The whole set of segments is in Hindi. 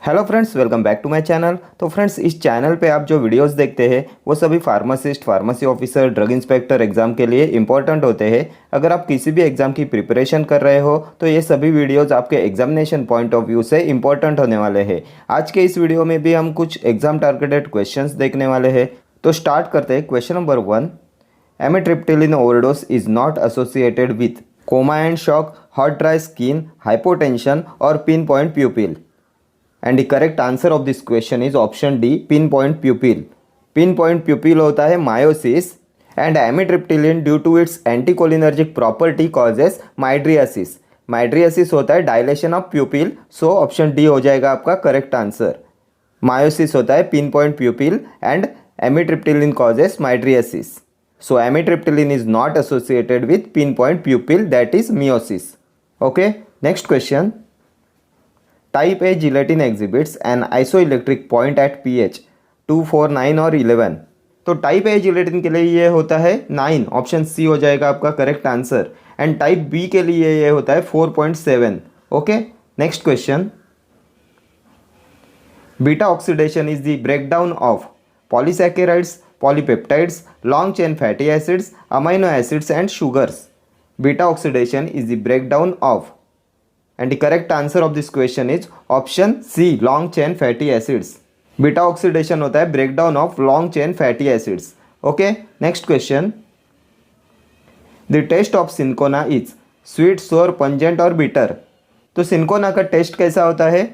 Hello friends, welcome back to my channel. तो फ्रेंड्स, इस चैनल पे आप जो वीडियोस देखते हैं वो सभी pharmacist, pharmacy officer, drug inspector exam के लिए इंपॉर्टेंट होते हैं। अगर आप किसी भी एग्जाम की प्रिपरेशन कर रहे हो तो ये सभी वीडियोस आपके एग्जामिनेशन पॉइंट ऑफ व्यू से इंपॉर्टेंट होने वाले हैं। आज के इस वीडियो में भी हम कुछ एग्जाम टारगेटेड क्वेश्चंस देखने वाले हैं। तो स्टार्ट करते हैं। Question number 1, amitriptyline overdose is not associated with coma and shock, hot dry skin, hypotension और pin point pupil. And the correct answer of this question is option D, pin point pupil. Pin point pupil होता है miosis and amitriptyline due to its anticholinergic property causes mydriasis. Mydriasis होता है dilation of pupil, so option D हो जाएगा आपका करेक्ट आंसर। मायोसिस होता है pin point pupil and amitriptyline causes mydriasis, so amitriptyline is not associated with pin point pupil, that is miosis. Okay, next question. Type A gelatin exhibits an isoelectric point at pH 2, 4, 9 और 11। तो टाइप ए जिलेटिन के लिए ये होता है 9, ऑप्शन सी हो जाएगा आपका correct answer. And type B के लिए ये होता है 4.7। Okay, next question. Beta oxidation is the breakdown of polysaccharides, polypeptides, long chain fatty acids, amino acids and sugars. Beta oxidation is the breakdown of, and the correct answer of this question is option C, long chain fatty acids. Beta oxidation होता है breakdown of long chain fatty acids. Okay, next question. The taste of cinchona is sweet, sour, pungent और बिटर। तो सिंकोना का टेस्ट कैसा होता है?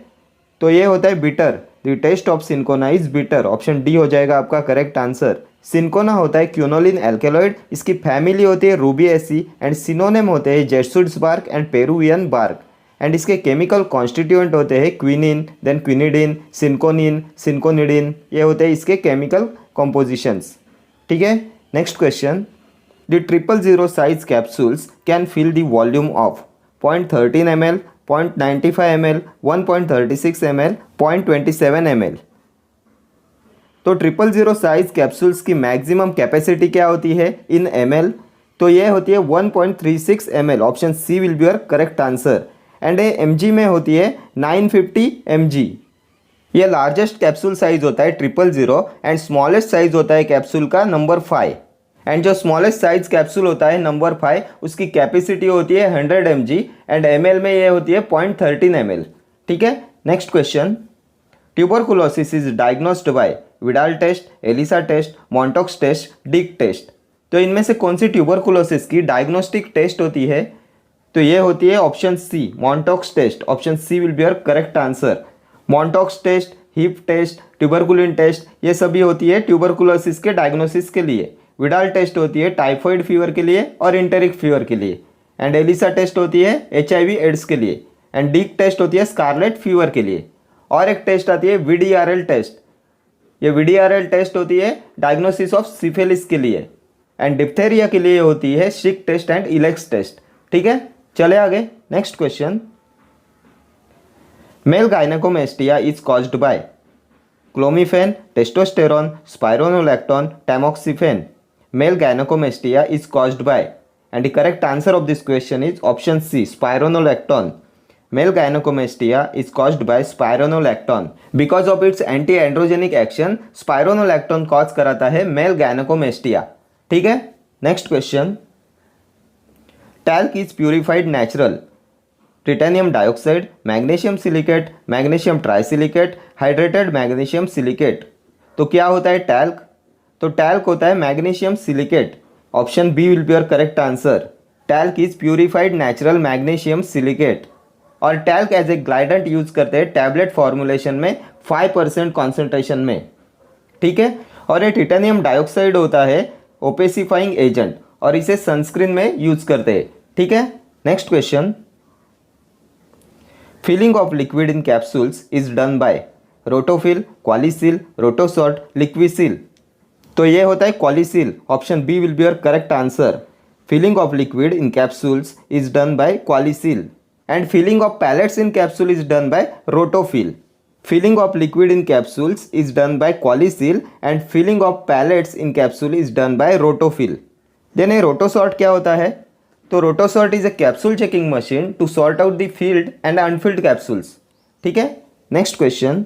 तो ये होता है bitter. The taste of cinchona is bitter, option D हो जाएगा आपका करेक्ट आंसर। सिंकोना होता है क्यूनोलिन एल्केलॉइड, इसकी फैमिली होती है रूबिएसी एंड सिनोनिम होते हैं Jesuits bark and Peruvian bark. And इसके केमिकल कॉन्स्टिट्यूएंट होते हैं quinine, then quinidine, cinchonine, cinchonidine, ये होते हैं इसके केमिकल कॉम्पोजिशंस। ठीक है, next question. The 000 size capsules can fill the volume of 0.13 ml, 0.95 ml, 1.36 ml, 0.27 ml। तो 000 साइज कैप्सूल्स की मैक्सिमम कैपेसिटी क्या होती है इन ml? तो ये होती है 1.36 ml, option C will be your correct answer. And ये mg में होती है 950 mg। ये लार्जेस्ट कैप्सूल साइज होता है 000 एंड स्मॉलेस्ट साइज होता है कैप्सूल का नंबर 5। एंड जो स्मॉलेस्ट साइज कैप्सूल होता है नंबर 5, उसकी कैपेसिटी होती है 100 mg एंड ml में ये होती है 0.13 ml। ठीक है, next question. Tuberculosis is diagnosed by Widal test, ELISA test, Mantoux test, Dick test. तो इनमें से कौन सी ट्यूबरकुलोसिस की डायग्नोस्टिक टेस्ट होती है? तो ये होती है option C, Mantoux test. Option C will be your correct answer. Mantoux test, Heaf test, tuberculin test, ये सभी होती है ट्यूबरकुलोसिस के डायग्नोसिस के लिए। विडाल टेस्ट होती है टाइफॉइड फीवर के लिए और इंटेरिक फीवर के लिए। एंड एलिसा टेस्ट होती है HIV एड्स के लिए। एंड डिक टेस्ट होती है स्कारलेट फीवर के लिए। और एक टेस्ट आती है VDRL टेस्ट। ये VDRL टेस्ट होती है डायग्नोसिस ऑफ सिफिलिस के लिए। एंड डिप्थेरिया के लिए होती है शिक टेस्ट एंड इलेक्स टेस्ट। ठीक है, चले आगे। Next question. Male gynaecomastia is caused by clomiphene, testosterone, spironolactone, tamoxifen. Male gynaecomastia is caused by, and the correct answer of this question is option C, spironolactone. Male gynaecomastia is caused by spironolactone because of its anti androgenic action. Spironolactone cause कराता है मेल गायनेकोमेस्टिया। ठीक है, next question. Talc is purified natural. Titanium dioxide, magnesium silicate, magnesium trisilicate, hydrated magnesium silicate। तो क्या होता है टैल्क? तो टैल्क होता है magnesium silicate. Option B will be your correct answer. Talc is purified natural magnesium silicate. और talc as a glidant use करते हैं टैबलेट फॉर्मुलेशन में 5% कॉन्सेंट्रेशन में। ठीक है, और ये टिटेनियम डाइऑक्साइड होता है ओपेसिफाइंग एजेंट और इसे सनस्क्रीन में यूज करते हैं। ठीक है, next question. Filling of liquid in capsules is done by Rotofil, Qualicil, Rotosort, Liquisil. तो ये होता है Qualicil. Option B will be your correct answer. Filling of liquid in capsules is done by Qualicil and filling of pellets in capsule is done by Rotofil. Filling of liquid in capsules is done by Qualicil and filling of pellets in capsule is done by Rotofil. Then ये रोटोसॉर्ट क्या होता है? तो rotosort is a capsule checking machine to sort out the filled and unfilled capsules. ठीक है, next question,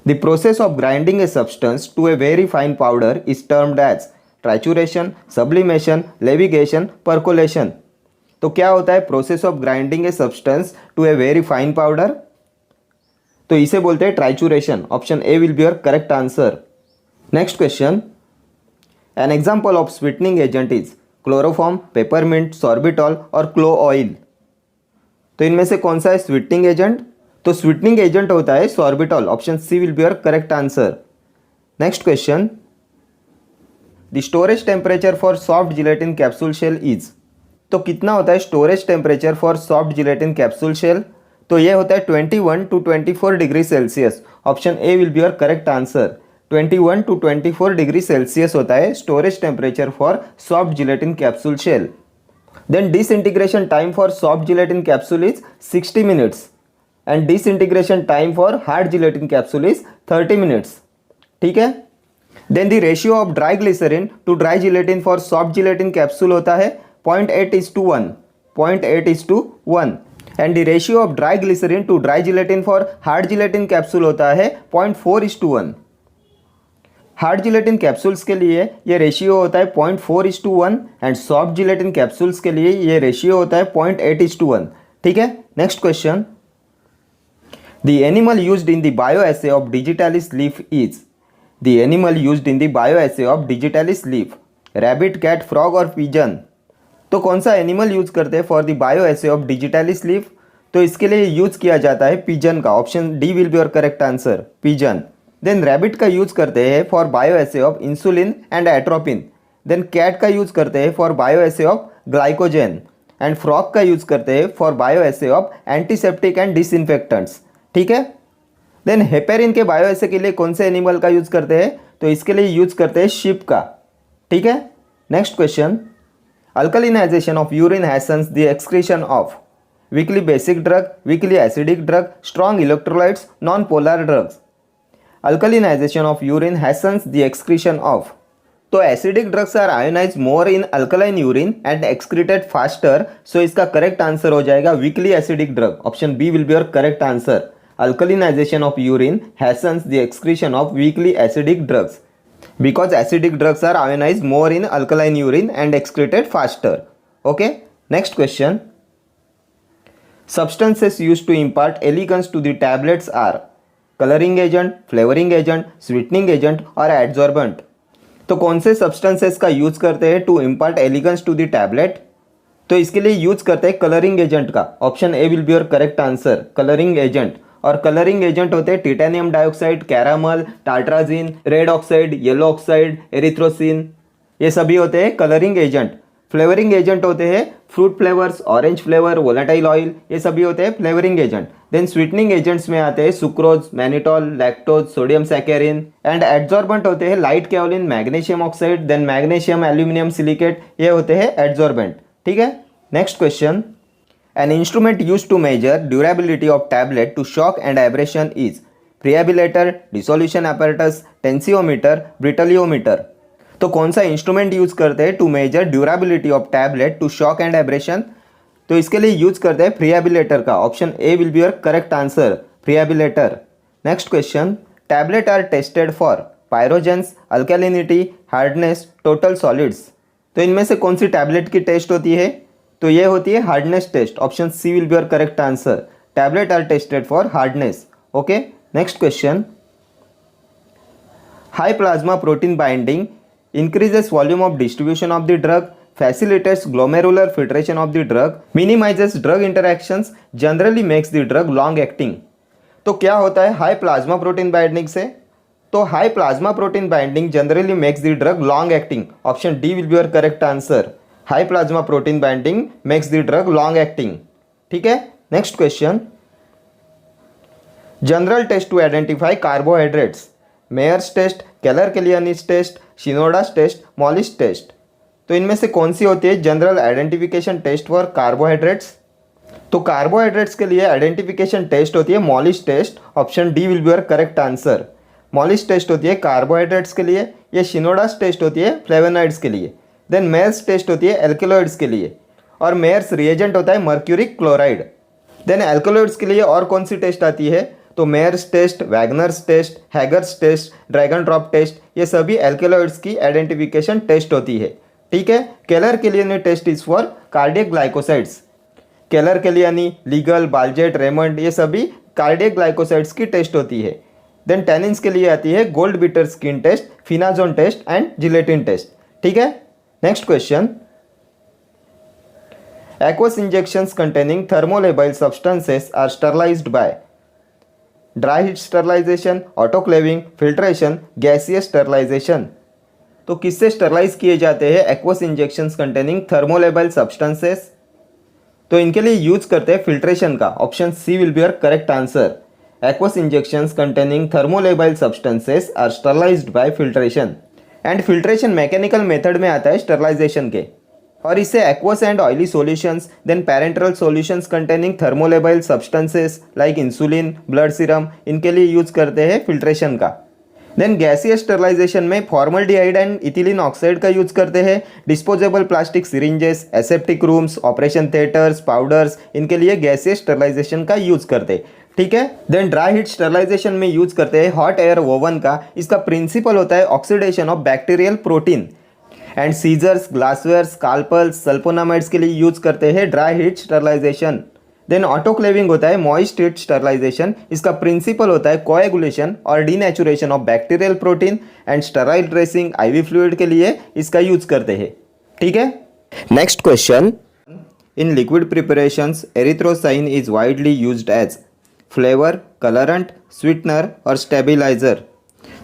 the process of grinding a substance to a very fine powder is termed as trituration, sublimation, levigation, percolation. तो क्या होता है process of grinding a substance to a very fine powder? तो इसे बोलते हैं trituration. Option A will be your correct answer. Next question, an example of sweetening agent is chloroform, peppermint, sorbitol और क्लो ऑयल। तो इनमें से कौन सा है स्वीटनिंग एजेंट? तो स्वीटनिंग एजेंट होता है sorbitol. Option C will be your correct answer. Next question, the storage temperature for soft gelatin capsule shell is. तो कितना होता है storage temperature for soft gelatin capsule shell? तो ये होता है 21 to 24 degree Celsius. Option A will be your correct answer. 21 to 24 degree Celsius होता है storage temperature for soft gelatin capsule shell. Then disintegration time for soft gelatin capsule is 60 minutes and disintegration time for hard gelatin capsule is 30 minutes. ठीक है। Then the ratio of dry glycerine to dry gelatin for soft gelatin capsule होता है 0.8:1, 0.8:1 and the ratio of dry glycerine to dry gelatin for hard gelatin capsule होता है 0.4:1। हार्ड जिलेटिन कैप्सूल्स के लिए ये रेशियो होता है 0.4:1 एंड सॉफ्ट जिलेटिन कैप्सूल्स के लिए ये रेशियो होता है 0.8:1। ठीक है। Next question, the animal used in the bioassay of digitalis leaf is. The animal used in the bioassay of digitalis leaf, rabbit, cat, frog और पिजन। तो कौन सा एनिमल यूज करते हैं for the bioassay of digitalis leaf? तो इसके लिए यूज किया जाता है पिजन का। Option D will be your correct answer, pigeon. Then rabbit का यूज करते हैं for bioassay of insulin and atropine. Then cat का यूज करते हैं for bioassay of glycogen and frog का यूज करते हैं for bioassay of antiseptic and disinfectants. ठीक है। देन हेपेरिन के बायोएसे के लिए कौन से एनिमल का यूज करते हैं? तो इसके लिए यूज करते हैं शिप का। ठीक है। Next question, alkalinization of urine hastens the excretion of weakly basic drug, weakly acidic drug, strong electrolytes, non polar drugs. Alkalinization of urine hastens the excretion of. तो acidic drugs are ionized more in alkaline urine and excreted faster. So इसका करेक्ट आंसर हो जाएगा weakly acidic drug. Option B will be your correct answer. Alkalinization of urine hastens the excretion of weakly acidic drugs because acidic drugs are ionized more in alkaline urine and excreted faster. Okay. Next question. Substances used to impart elegance to the tablets are colouring agent, flavouring agent, sweetening agent और एड्जॉर्बेंट। तो कौन से सब्सटेंसेस का यूज करते हैं to impart elegance to the tablet? तो इसके लिए यूज करते हैं कलरिंग एजेंट का। Option A will be your correct answer, colouring agent. और कलरिंग एजेंट होते हैं titanium dioxide, caramel, tartrazine, red oxide, yellow oxide, erythrosine, ये सभी होते हैं कलरिंग एजेंट। फ्लेवरिंग एजेंट होते हैं fruit flavours, orange flavour, volatile oil, ये सभी होते हैं flavouring agent. Then sweetening agents में आते हैं sucrose, mannitol, lactose, sodium saccharin and adsorbent होते हैं light kaolin, magnesium oxide, then magnesium aluminium silicate, ये होते हैं एड्जॉर्बेंट। ठीक है। Next question, an instrument used to measure durability of tablet to shock and abrasion is friabilator, dissolution apparatus, tensiometer, brittleometer. तो कौन सा इंस्ट्रूमेंट यूज करते हैं to measure durability of tablet to shock and abrasion? तो इसके लिए यूज करते हैं प्रिएबिलेटर का। Option A will be your correct answer, friabilator. Next question, tablet are tested for pyrogens, alkalinity, hardness, total solids. तो इनमें से कौन सी टैबलेट की टेस्ट होती है? तो ये होती है hardness test. Option C will be your correct answer, tablet are tested for hardness. Okay. Next question, high plasma protein binding increases volume of distribution of the drug, facilitates glomerular filtration of the drug, minimizes drug interactions, generally makes the drug long acting। तो क्या होता है हाई प्लाज्मा प्रोटीन बाइंडिंग से? तो high plasma protein binding generally makes the drug long acting. Option D will be your correct answer, high plasma protein binding makes the drug long acting. ठीक है। Next question, general test to identify carbohydrates, Mayer's test, Keller Kiliani test, Shinoda's test, Molisch's test. तो इनमें से कौन सी होती है general identification test for carbohydrates? तो कार्बोहाइड्रेट्स के लिए आइडेंटिफिकेशन टेस्ट होती है Molisch's test. Option D will be your correct answer. Molisch test होती है कार्बोहाइड्रेट्स के लिए, ये शिनोडास टेस्ट होती है फ्लेवोनॉइड्स के लिए। देन मेयर्स टेस्ट होती है एल्केलॉइड्स के लिए और मेयर्स रिएजेंट होता है मर्क्यूरिक क्लोराइड। देन एल्कोलॉइड्स के लिए और कौन सी टेस्ट आती है, तो Mayer's test, Wagner's test, Hager's test, Dragendorff's test, ये सभी एल्कोलॉइड्स की आइडेंटिफिकेशन टेस्ट होती है। ठीक है। केलर के लिए test is for cardiac glycosides. Keller के लिए यानी लीगल, बालजेट, रेमंड, ये सभी कार्डियक ग्लाइकोसाइड्स की टेस्ट होती है। देन टेनिन्स के लिए आती है gold beater skin test, phenazone test and gelatin test. ठीक है। Next question, aqueous injections containing thermolabile substances are sterilized by dry heat sterilization, autoclaving, filtration, gaseous sterilization। तो किससे स्टरलाइज किए जाते हैं aqueous injections containing thermolabile substances, तो इनके लिए यूज करते हैं फिल्ट्रेशन का। Option C will be your correct answer. Aqueous injections containing thermolabile substances are sterilised by filtration, and filtration mechanical method में आता है स्टरलाइजेशन के। और इससे aqueous and oily solutions, then parenteral solutions containing thermolabile substances like insulin, blood serum, इनके लिए यूज करते हैं फिल्ट्रेशन का। देन गैसियस स्टरलाइजेशन में फॉर्मल्डिहाइड एंड इथिलीन ऑक्साइड का यूज करते हैं। Disposable plastic syringes, aseptic rooms, operation theatres, powders, इनके लिए गैसियस स्टरलाइजेशन का यूज करते हैं। ठीक है। देन ड्राई हीट स्टरलाइजेशन में यूज करते हैं हॉट एयर ओवन का। इसका प्रिंसिपल होता है oxidation of bacterial protein. And scissors, glassware, scalpels, sulphonamides के लिए यूज करते हैं dry heat sterilisation. Then autoclaving होता है मॉइस्ट हीट स्टरलाइजेशन। इसका प्रिंसिपल होता है कोएगुलेशन और denaturation of bacterial protein. And sterile dressing, IV fluid के लिए इसका यूज करते हैं। ठीक है। Next question, in liquid preparations erythrosine is widely used as flavour, colourant, sweetener और स्टेबिलाइजर।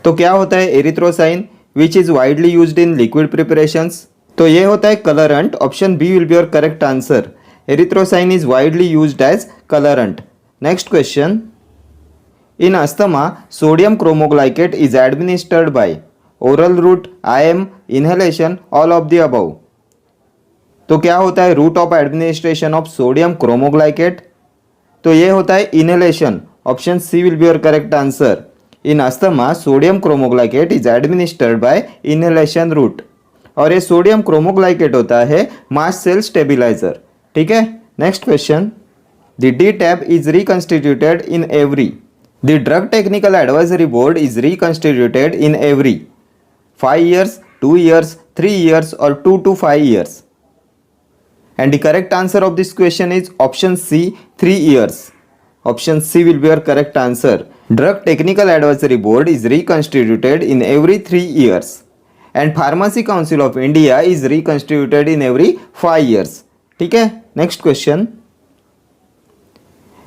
तो क्या होता है एरिथ्रोसाइन which is widely used in liquid preparations, तो ये होता है colourant. Option B will be your correct answer. Erythrosine is widely used as colourant. Next question, in asthma sodium cromoglycate is administered by oral route, IM, inhalation, all of the above. तो क्या होता है route of administration of sodium cromoglycate, तो ये होता है inhalation. Option C will be your correct answer. In asthma sodium cromoglycate is administered by inhalation root, और ये सोडियम क्रोमोग्लाइकेट होता है मास्ट सेल स्टेबिलाइजर। ठीक है। Next question, the D TAB is reconstituted in every, the drug technical advisory board is reconstituted in every 5 years, 2 years, 3 years or 2 to 5 years, and the correct answer of this question is option C, 3 years. Option C will be your correct answer. Drug Technical Advisory Board is reconstituted in every 3 years, and Pharmacy Council of India is reconstituted in every 5 years. ठीक है। Next question,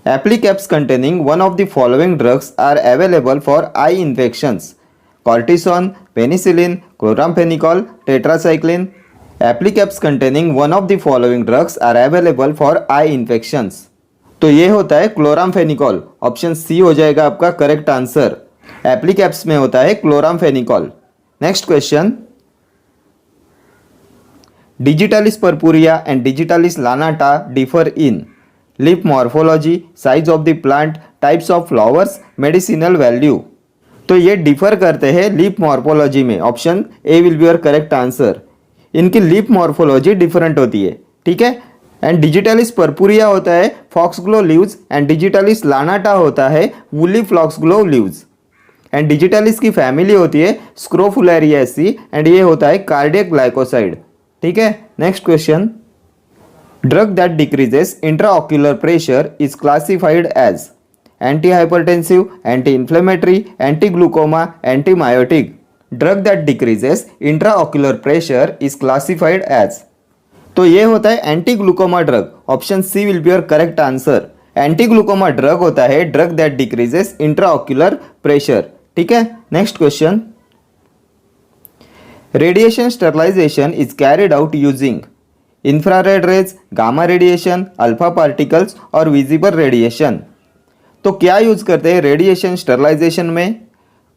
applicaps containing one of the following drugs are available for eye infections: cortisone, penicillin, chloramphenicol, tetracycline. Applicaps containing one of the following drugs are available for eye infections. तो ये होता है क्लोराम्फेनिकॉल। ऑप्शन सी हो जाएगा आपका करेक्ट आंसर। एप्लीकेप्स में होता है chloramphenicol. Next question, Digitalis purpurea and Digitalis lanata differ in leaf morphology, size of the plant, types of flowers, medicinal value. तो ये डिफर करते हैं लीफ मॉर्फोलॉजी में। Option A will be your correct answer. इनकी लीफ मॉर्फोलॉजी डिफरेंट होती है। ठीक है। एंड डिजिटालिस पर्पुरिया होता है फॉक्सग्लो लीव्स, एंड डिजिटालिस लानाटा होता है वुली फ्लॉक्सग्लो लीव्स। एंड डिजिटालिस की फैमिली होती है स्क्रोफुलेरिएसी, एंड ये होता है कार्डियक ग्लाइकोसाइड। ठीक है। Next question, drug that decreases intraocular pressure is classified as anti hypertensive, anti inflammatory, anti glaucoma, antimiotic. Drug that decreases intraocular pressure is classified as, तो ये होता है anti glaucoma drug. Option C will be your correct answer. Anti glaucoma drug होता है drug that decreases intraocular pressure. ठीक है। Next question, radiation sterilisation is carried out using infrared rays, gamma radiation, alpha particles और विजिबल रेडिएशन। तो क्या यूज करते हैं रेडिएशन स्टरलाइजेशन में,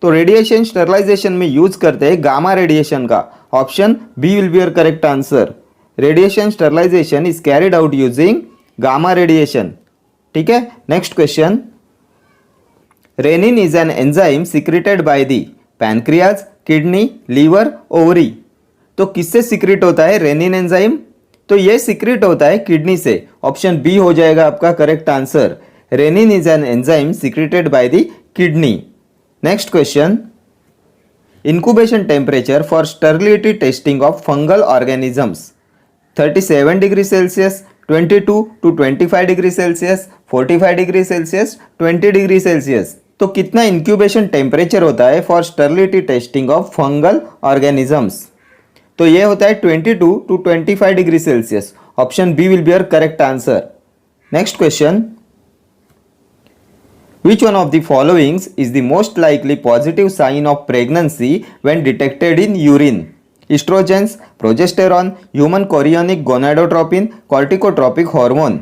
तो रेडिएशन स्टरलाइजेशन में यूज करते हैं गामा रेडिएशन का। Option B will be your correct answer. Radiation sterilisation is carried out using gamma radiation. ठीक है। Next question, renin is an enzyme secreted by the pancreas, kidney, liver, ovary. तो किससे सिक्रेट होता है रेनिन एंजाइम, तो ये सीक्रेट होता है किडनी से, ऑप्शन बी हो जाएगा आपका correct answer. Renin is an enzyme secreted by the kidney. Next question, incubation temperature for sterility testing of fungal organisms 37 degree Celsius, 22 to 25 degree Celsius, 45 degree Celsius, 20 degree Celsius। तो कितना इंक्यूबेशन टेम्परेचर होता है for sterility testing of fungal organisms? तो ये होता है 22 to 25 degree Celsius. Option B will be your correct answer. Next question, which one of the followings is the most likely positive sign of pregnancy when detected in urine? Estrogens, progesterone, human chorionic gonadotropin, corticotropic hormone.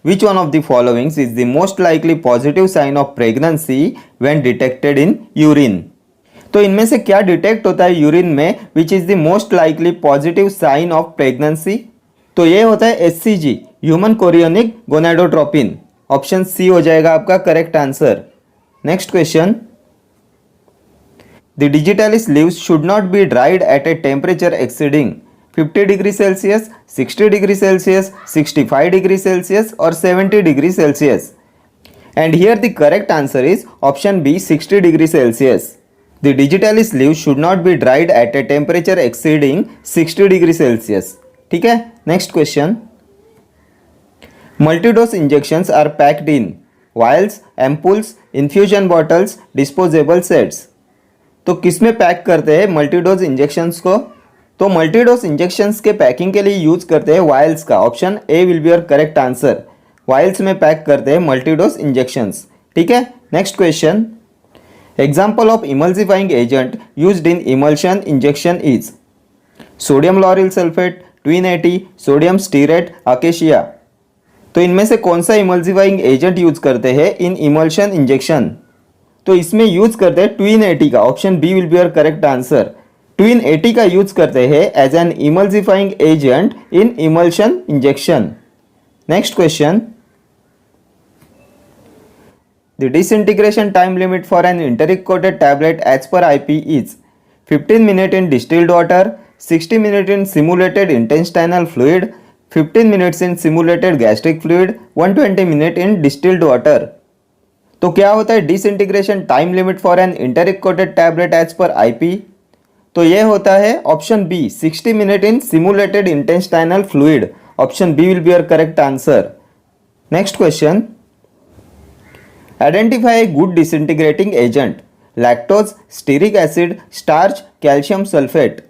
Which one of the followings is the most likely positive sign of pregnancy when detected in urine? तो इनमें से क्या डिटेक्ट होता है यूरिन में which is the most likely positive sign of pregnancy? तो ये होता है HCG, human chorionic gonadotropin. Option C हो जाएगा आपका correct answer. Next question, the digitalis leaves should not be dried at a temperature exceeding 50 degree Celsius, 60 degree Celsius, 65 degree Celsius और 70 degree Celsius. And here the correct answer is option B 60 degree Celsius. The digitalis leaves should not be dried at a temperature exceeding 60 degree Celsius. ठीक है, next question, multidose injections are packed in vials, ampoules, infusion bottles, disposable sets. तो किस में पैक करते हैं मल्टीडोज इंजेक्शंस को? तो मल्टीडोज इंजेक्शंस के पैकिंग के लिए यूज करते हैं वायल्स का। Option A will be your correct answer. Vials में पैक करते हैं मल्टीडोज इंजेक्शंस। ठीक है, next question, example of emulsifying agent used in emulsion injection is sodium lauryl sulphate, 280, sodium stearate, acacia. तो इनमें से कौन सा इमल्सिफाइंग एजेंट यूज करते हैं इन इमल्शन इंजेक्शन? तो इसमें यूज करते हैं 280 का। Option B will be your correct answer. 280 का यूज करते हैं as an emulsifying agent in emulsion injection. Next question, the disintegration time limit for an enteric coated tablet as per IP is 15 minutes in distilled water, 60 minutes in simulated intestinal fluid, 15 minutes in simulated gastric fluid, 120 minutes in distilled water। तो क्या होता है disintegration time limit for an enteric coated tablet as per IP? तो ये होता है option B 60 minutes in simulated intestinal fluid। Option B will be your correct answer। Next question, identify a good disintegrating agent, lactose, stearic acid, starch, calcium sulfate।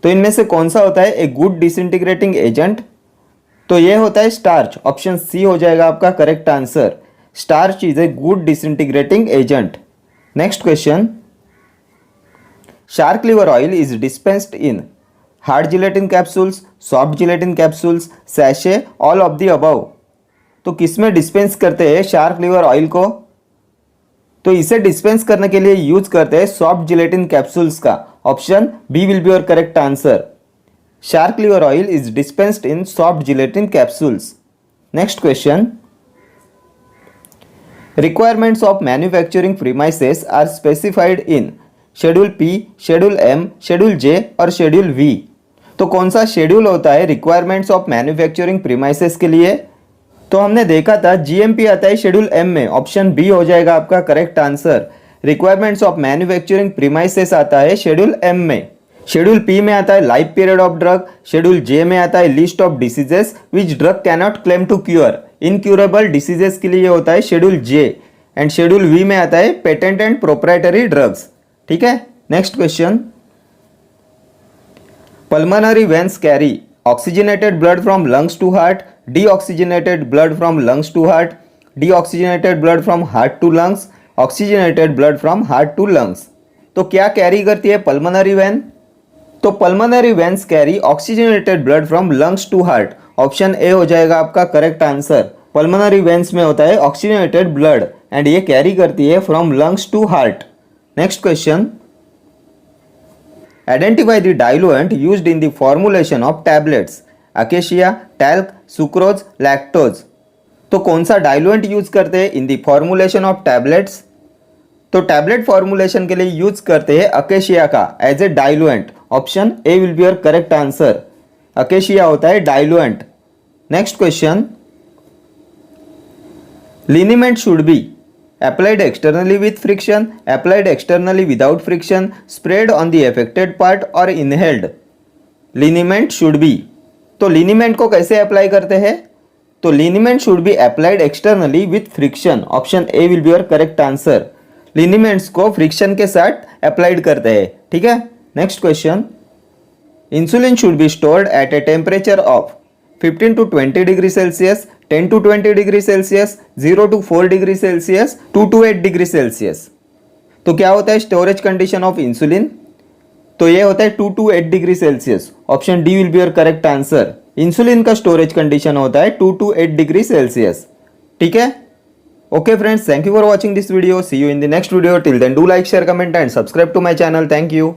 तो इनमें से कौन सा होता है ए गुड डिसइंटीग्रेटिंग एजेंट? तो ये होता है स्टार्च। ऑप्शन सी हो जाएगा आपका correct answer. Starch is a good disintegrating agent. Next question, shark liver oil is dispensed in hard gelatin capsules, soft gelatin capsules, sachet, all of the above. तो किसमें डिस्पेंस करते हैं शार्क लिवर ऑयल को? तो इसे डिस्पेंस करने के लिए यूज करते हैं सॉफ्ट जिलेटिन कैप्सूल्स का। Option B will be your correct answer. Shark liver oil is dispensed in soft gelatin capsules. Next question, requirements of manufacturing premises are specified in schedule P, schedule M, schedule J और शेड्यूल वी। तो कौन सा शेड्यूल होता है रिक्वायरमेंट्स ऑफ मैन्युफैक्चरिंग प्रीमाइसेस के लिए? तो हमने देखा था जीएमपी आता है शेड्यूल एम में। ऑप्शन बी हो जाएगा आपका correct answer. Requirements of manufacturing premises आता है शेड्यूल एम में। शेड्यूल पी में आता है life period of drug. Schedule J में आता है list of diseases which drug cannot claim to cure, incurable diseases के लिए होता है schedule J. And schedule V में आता है पेटेंट एंड प्रोप्राइटरी ड्रग्स। ठीक है, next question, pulmonary veins carry oxygenated blood from lungs to heart, deoxygenated blood from lungs to heart, deoxygenated blood from heart to lungs, oxygenated blood from heart to lungs। तो क्या कैरी करती है पल्मोनरी वेन? तो pulmonary veins carry oxygenated blood from lungs to heart. Option A हो जाएगा आपका करेक्ट आंसर। पल्मोनरी वेन्स में होता है ऑक्सीजनेटेड ब्लड एंड ये कैरी करती है from lungs to heart. Next question, identify the diluent used in the formulation of tablets, acacia, talc, sucrose, lactose। तो कौन सा डाइल्यूएंट यूज करते हैं in the formulation of tablets? तो टैबलेट फॉर्मुलेशन के लिए यूज करते हैं अकेशिया का as a diluent. Option A will be your correct answer. Acacia होता है diluent. Next question, liniment should be applied externally with friction, applied externally without friction, spread on the affected part or inhaled. liniment should be, तो liniment को कैसे अप्लाई करते हैं? तो liniment should be applied externally with friction. Option A will be your correct answer. Liniments को फ्रिक्शन के साथ अप्लाइड करते हैं, ठीक है। Next question, insulin should be stored at a temperature of 15 to 20 degree Celsius, 10 to 20 degree Celsius, 0 to 4 degree Celsius, 2 to 8 degree Celsius. तो क्या होता है स्टोरेज कंडीशन ऑफ इंसुलिन? तो ये होता है 2 to 8 degree Celsius. Option D will be your correct answer. Insulin का स्टोरेज कंडीशन होता है 2 to 8 डिग्री सेल्सियस, ठीक है। Okay friends, thank you for watching this video. See you in the next video. Till then do like, share, comment and subscribe to my channel. Thank you.